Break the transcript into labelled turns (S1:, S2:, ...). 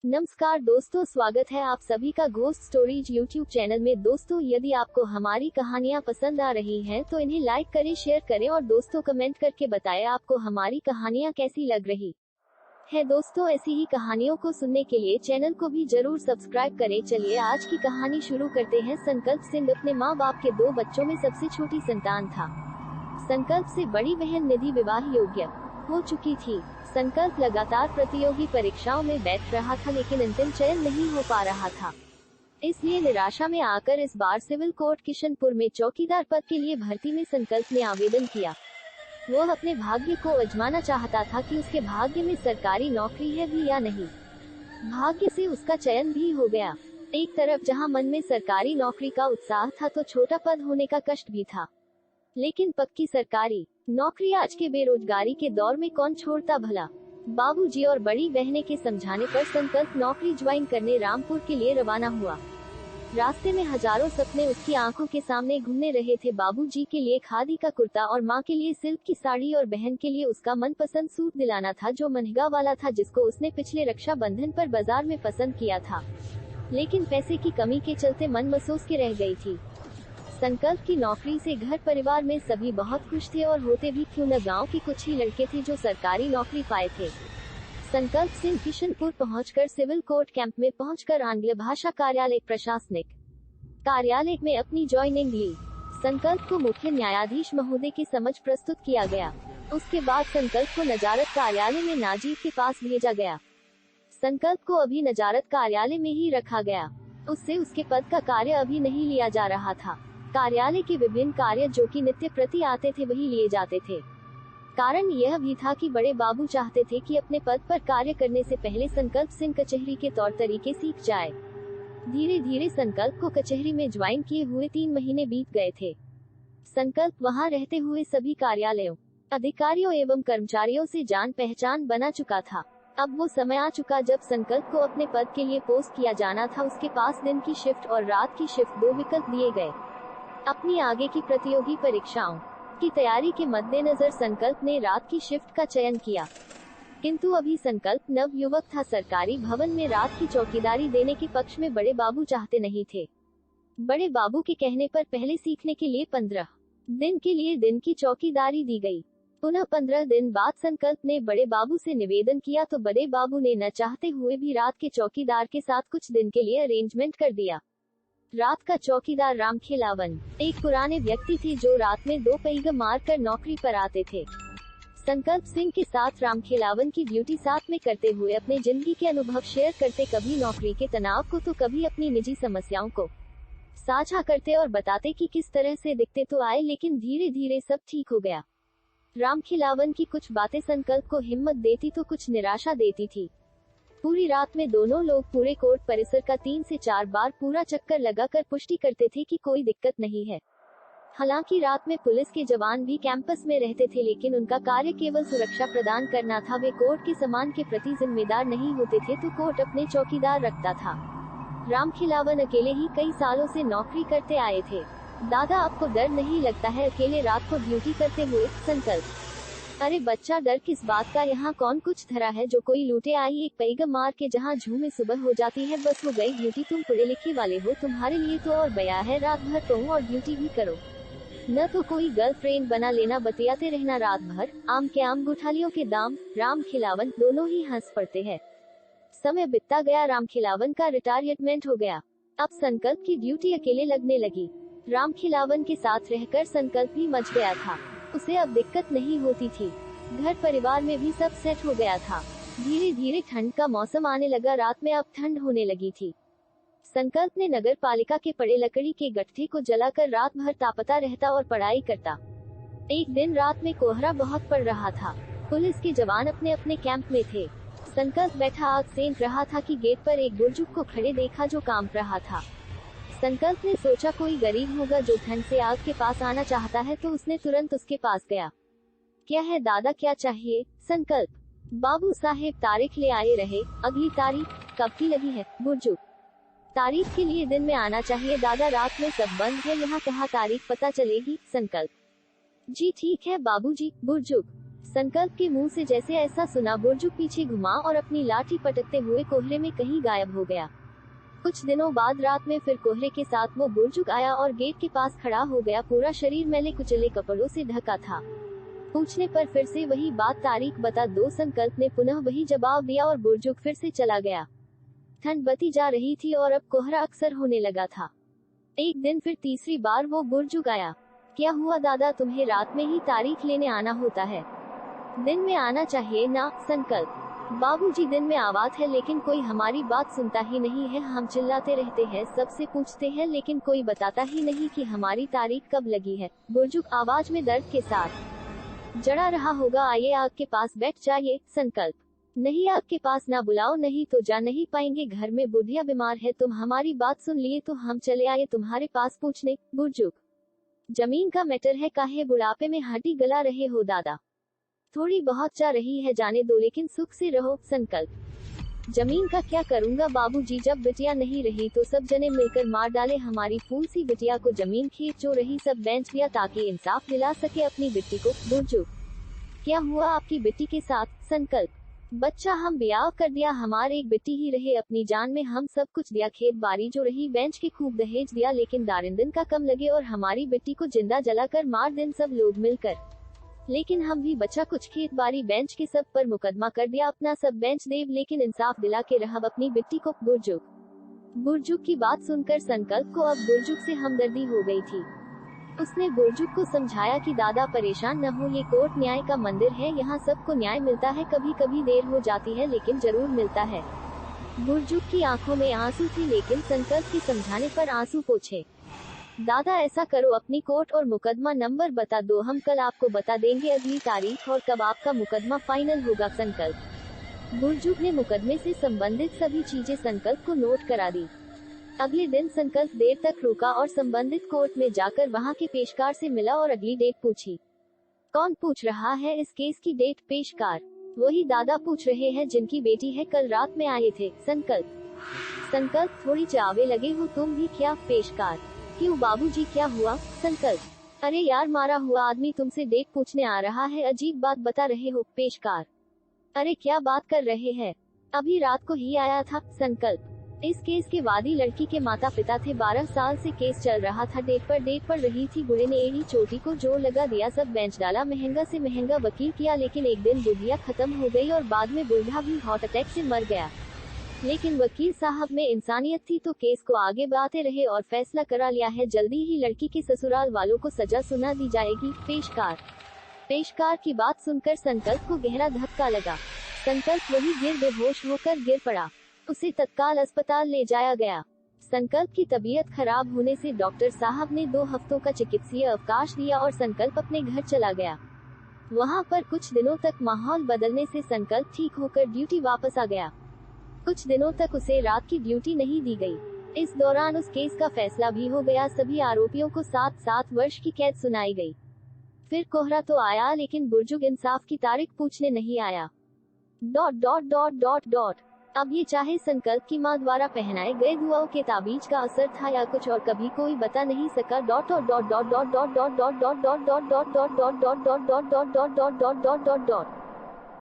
S1: नमस्कार दोस्तों, स्वागत है आप सभी का घोस्ट स्टोरीज यूट्यूब चैनल में। दोस्तों, यदि आपको हमारी कहानियाँ पसंद आ रही हैं तो इन्हें लाइक करें, शेयर करें और दोस्तों कमेंट करके बताएं आपको हमारी कहानियाँ कैसी लग रही है। दोस्तों, ऐसी ही कहानियों को सुनने के लिए चैनल को भी जरूर सब्सक्राइब करें। चलिए आज की कहानी शुरू करते हैं। संकल्प सिंह अपने माँ बाप के 2 बच्चों में सबसे छोटी संतान था। संकल्प से बड़ी बहन निधि विवाह योग्य हो चुकी थी। संकल्प लगातार प्रतियोगी परीक्षाओं में बैठ रहा था, लेकिन अंतिम चयन नहीं हो पा रहा था। इसलिए निराशा में आकर इस बार सिविल कोर्ट किशनपुर में चौकीदार पद के लिए भर्ती में संकल्प ने आवेदन किया। वह अपने भाग्य को आजमाना चाहता था कि उसके भाग्य में सरकारी नौकरी है भी या नहीं। भाग्य से उसका चयन भी हो गया। एक तरफ जहां मन में सरकारी नौकरी का उत्साह था, तो छोटा पद होने का कष्ट भी था। लेकिन पक्की सरकारी नौकरी आज के बेरोजगारी के दौर में कौन छोड़ता भला। बाबूजी और बड़ी बहने के समझाने पर संकल्प नौकरी ज्वाइन करने रामपुर के लिए रवाना हुआ। रास्ते में हजारों सपने उसकी आंखों के सामने घूमने रहे थे। बाबूजी के लिए खादी का कुर्ता और माँ के लिए सिल्क की साड़ी और बहन के लिए उसका मनपसंद सूट दिलाना था, जो महंगा वाला था, जिसको उसने पिछले रक्षाबंधन पर बाजार में पसंद किया था। लेकिन पैसे की कमी के चलते मन मसोस के रह गई थी। संकल्प की नौकरी से घर परिवार में सभी बहुत खुश थे, और होते भी क्यों न गांव के कुछ ही लड़के थे जो सरकारी नौकरी पाए थे। संकल्प सिंह किशनपुर पहुंचकर सिविल कोर्ट कैंप में पहुंचकर आंग्ल भाषा कार्यालय प्रशासनिक कार्यालय में अपनी ज्वाइनिंग ली। संकल्प को मुख्य न्यायाधीश महोदय की समझ प्रस्तुत किया गया। उसके बाद संकल्प को नजारत कार्यालय में नाजीब के पास भेजा गया। संकल्प को अभी नजारत कार्यालय में ही रखा गया। उससे उसके पद का कार्य अभी नहीं लिया जा रहा था। कार्यालय के विभिन्न कार्य जो कि नित्य प्रति आते थे वही लिए जाते थे। कारण यह भी था कि बड़े बाबू चाहते थे कि अपने पद पर कार्य करने से पहले संकल्प सिंह कचहरी के तौर तरीके सीख जाए। धीरे धीरे संकल्प को कचहरी में ज्वाइन किए हुए 3 महीने बीत गए थे। संकल्प वहां रहते हुए सभी कार्यालयों, अधिकारियों एवं कर्मचारियों से जान पहचान बना चुका था। अब वो समय आ चुका जब संकल्प को अपने पद के लिए पोस्ट किया जाना था। उसके पास दिन की शिफ्ट और रात की शिफ्ट 2 विकल्प दिए गए। अपनी आगे की प्रतियोगी परीक्षाओं की तैयारी के मद्देनजर संकल्प ने रात की शिफ्ट का चयन किया, किंतु अभी संकल्प नव युवक था। सरकारी भवन में रात की चौकीदारी देने के पक्ष में बड़े बाबू चाहते नहीं थे। बड़े बाबू के कहने पर पहले सीखने के लिए 15 दिन के लिए दिन की चौकीदारी दी गई। पुनः 15 दिन बाद संकल्प ने बड़े बाबू से निवेदन किया, तो बड़े बाबू ने न चाहते हुए भी रात के चौकीदार के साथ कुछ दिन के लिए अरेंजमेंट कर दिया। रात का चौकीदार रामखिलावन एक पुराने व्यक्ति थे जो रात में 2 पैग मारकर नौकरी पर आते थे। संकल्प सिंह के साथ रामखिलावन की ड्यूटी साथ में करते हुए अपने जिंदगी के अनुभव शेयर करते, कभी नौकरी के तनाव को तो कभी अपनी निजी समस्याओं को साझा करते और बताते कि किस तरह से दिखते तो आए, लेकिन धीरे धीरे सब ठीक हो गया। रामखिलावन की कुछ बातें संकल्प को हिम्मत देती तो कुछ निराशा देती थी। पूरी रात में दोनों लोग पूरे कोर्ट परिसर का 3 से 4 बार पूरा चक्कर लगाकर पुष्टि करते थे कि कोई दिक्कत नहीं है। हालांकि रात में पुलिस के जवान भी कैंपस में रहते थे, लेकिन उनका कार्य केवल सुरक्षा प्रदान करना था। वे कोर्ट के सामान के प्रति जिम्मेदार नहीं होते थे, तो कोर्ट अपने चौकीदार रखता था। रामखिलावन अकेले ही कई सालों से नौकरी करते आए थे। दादा, आपको डर नहीं लगता है अकेले रात को ड्यूटी करते हुए? संकल्प: अरे बच्चा, डर किस बात का, यहाँ कौन कुछ धरा है जो कोई लूटे आई एक पैगम मार के जहाँ झूम में सुबह हो जाती है, बस हो गई ड्यूटी। तुम पढ़े लिखे वाले हो, तुम्हारे लिए तो और बया है, रात भर तो और ड्यूटी भी करो, न तो कोई गर्लफ्रेंड बना लेना, बतियाते रहना रात भर, आम के आम गुठालियों के दाम। रामखिलावन दोनों ही हंस पड़ते हैं। समय बीतता गया। रामखिलावन का रिटायरमेंट हो गया। अब संकल्प की ड्यूटी अकेले लगने लगी। रामखिलावन के साथ रहकर संकल्प भी मच गया था। उसे अब दिक्कत नहीं होती थी। घर परिवार में भी सब सेट हो गया था। धीरे धीरे ठंड का मौसम आने लगा। रात में अब ठंड होने लगी थी। संकल्प ने नगर पालिका के पड़े लकड़ी के गट्ठे को जलाकर रात भर तापता रहता और पढ़ाई करता। एक दिन रात में कोहरा बहुत पड़ रहा था। पुलिस के जवान अपने अपने कैंप में थे। संकल्प बैठा आग सेंक रहा था कि गेट पर एक बुजुर्ग को खड़े देखा जो काम रहा था। संकल्प ने सोचा कोई गरीब होगा जो ठंड से आग के पास आना चाहता है, तो उसने तुरंत उसके पास गया। क्या है दादा, क्या चाहिए? संकल्प: बाबू साहेब तारीख ले आए रहे। अगली तारीख कब की लगी है? बुजुर्ग: तारीख के लिए दिन में आना चाहिए दादा, रात में सब बंद है यहाँ, कहाँ तारीख पता चलेगी? संकल्प: जी ठीक है बाबूजी। बुजुर्ग: संकल्प के मुंह से जैसे ऐसा सुना, बुर्जुग पीछे घुमा और अपनी लाठी पटकते हुए कोहरे में कहीं गायब हो गया। कुछ दिनों बाद रात में फिर कोहरे के साथ वो बुर्जुग आया और गेट के पास खड़ा हो गया। पूरा शरीर मैले कुचले कपड़ों से ढका था। पूछने पर फिर से वही बात, तारीख बता दो। संकल्प ने पुनः वही जवाब दिया और बुर्जुग फिर से चला गया। ठंड बढ़ती जा रही थी और अब कोहरा अक्सर होने लगा था। एक दिन फिर तीसरी बार वो बुर्जुग आया। क्या हुआ दादा, तुम्हें रात में ही तारीख लेने आना होता है? दिन में आना चाहिए ना। संकल्प: बाबूजी, दिन में आवाज है लेकिन कोई हमारी बात सुनता ही नहीं है। हम चिल्लाते रहते हैं, सबसे पूछते हैं लेकिन कोई बताता ही नहीं कि हमारी तारीख कब लगी है। बुर्जुग आवाज में दर्द के साथ: जड़ा रहा होगा, आइए आग के पास बैठ जाइए। संकल्प: नहीं, आग के पास ना बुलाओ, नहीं तो जा नहीं पाएंगे। घर में बुढ़िया बीमार है, तुम हमारी बात सुन लिए तो हम चले आए तुम्हारे पास पूछने। बुर्जुग: जमीन का मैटर है, काहे बुढ़ापे में हड्डी गला रहे हो दादा? थोड़ी बहुत जा रही है, जाने दो लेकिन सुख से रहो। संकल्प: जमीन का क्या करूंगा बाबूजी, जब बिटिया नहीं रही तो सब जने मिलकर मार डाले हमारी फूल सी बिटिया को। जमीन खेत जो रही सब बेच दिया ताकि इंसाफ दिला सके अपनी बेटी को। बुर्जुग: क्या हुआ आपकी बेटी के साथ? संकल्प: बच्चा हम ब्याह कर दिया, हमारे एक बेटी ही रहे, अपनी जान में हम सब कुछ दिया। खेत बाड़ी जो रही बेच के खूब दहेज दिया, लेकिन दारिंदन का कम लगे और हमारी बेटी को जिंदा जलाकर मार दें सब लोग मिलकर। लेकिन हम भी बचा कुछ, खेत बाड़ी बेंच के सब पर मुकदमा कर दिया, अपना सब बेंच देव लेकिन इंसाफ दिला के रहा अपनी बेटी को। बुर्जुग की बात सुनकर संकल्प को अब बुर्जुग से हमदर्दी हो गई थी। उसने बुर्जुग को समझाया कि दादा परेशान न हो, ये कोर्ट न्याय का मंदिर है, यहाँ सबको न्याय मिलता है। कभी कभी देर हो जाती है लेकिन जरूर मिलता है। बुर्जुग की आंखों में आंसू थे लेकिन संकल्प के समझाने पर आंसू पोंछे। दादा ऐसा करो, अपनी कोर्ट और मुकदमा नंबर बता दो, हम कल आपको बता देंगे अगली तारीख और कब आपका मुकदमा फाइनल होगा। संकल्प: बुर्जुग ने मुकदमे से संबंधित सभी चीजें संकल्प को नोट करा दी। अगले दिन संकल्प देर तक रुका और संबंधित कोर्ट में जाकर वहां के पेशकार से मिला और अगली डेट पूछी। कौन पूछ रहा है इस केस की डेट? पेशकार: वही दादा पूछ रहे हैं जिनकी बेटी है, कल रात में आए थे। संकल्प: थोड़ी चावे लगे हो तुम भी क्या? पेशकार: क्यों बाबूजी, क्या हुआ? संकल्प: अरे यार, मारा हुआ आदमी तुमसे डेट पूछने आ रहा है, अजीब बात बता रहे हो। पेशकार: अरे क्या बात कर रहे हैं, अभी रात को ही आया था। संकल्प: इस केस के वादी लड़की के माता पिता थे, 12 साल से केस चल रहा था, डेट पर रही थी। बुढ़े ने एड़ी चोटी को जोर लगा दिया, सब बेंच डाला, महंगा से महंगा वकील किया, लेकिन एक दिन बुढ़िया खत्म हो गई और बाद में बूढ़ा भी हार्ट अटैक से मर गया। लेकिन वकील साहब में इंसानियत थी तो केस को आगे बढ़ाते रहे और फैसला करा लिया है, जल्दी ही लड़की के ससुराल वालों को सजा सुना दी जाएगी। पेशकार की बात सुनकर संकल्प को गहरा धक्का लगा। संकल्प वही बेहोश होकर गिर पड़ा। उसे तत्काल अस्पताल ले जाया गया। संकल्प की तबीयत खराब होने से डॉक्टर साहब ने 2 हफ्तों का चिकित्सीय अवकाश दिया और संकल्प अपने घर चला गया। वहां पर कुछ दिनों तक माहौल बदलने से संकल्प ठीक होकर ड्यूटी वापस आ गया। कुछ दिनों तक उसे रात की ड्यूटी नहीं दी गई। इस दौरान उस केस का फैसला भी हो गया। सभी आरोपियों को 7-7 वर्ष की कैद सुनाई गई। फिर कोहरा तो आया लेकिन बुर्जुग इंसाफ की तारीख पूछने नहीं आया। ... अब ये चाहे संकल्प की मां द्वारा पहनाए गए दुआओं के ताबीज का असर था या कुछ और, कभी कोई बता नहीं सका।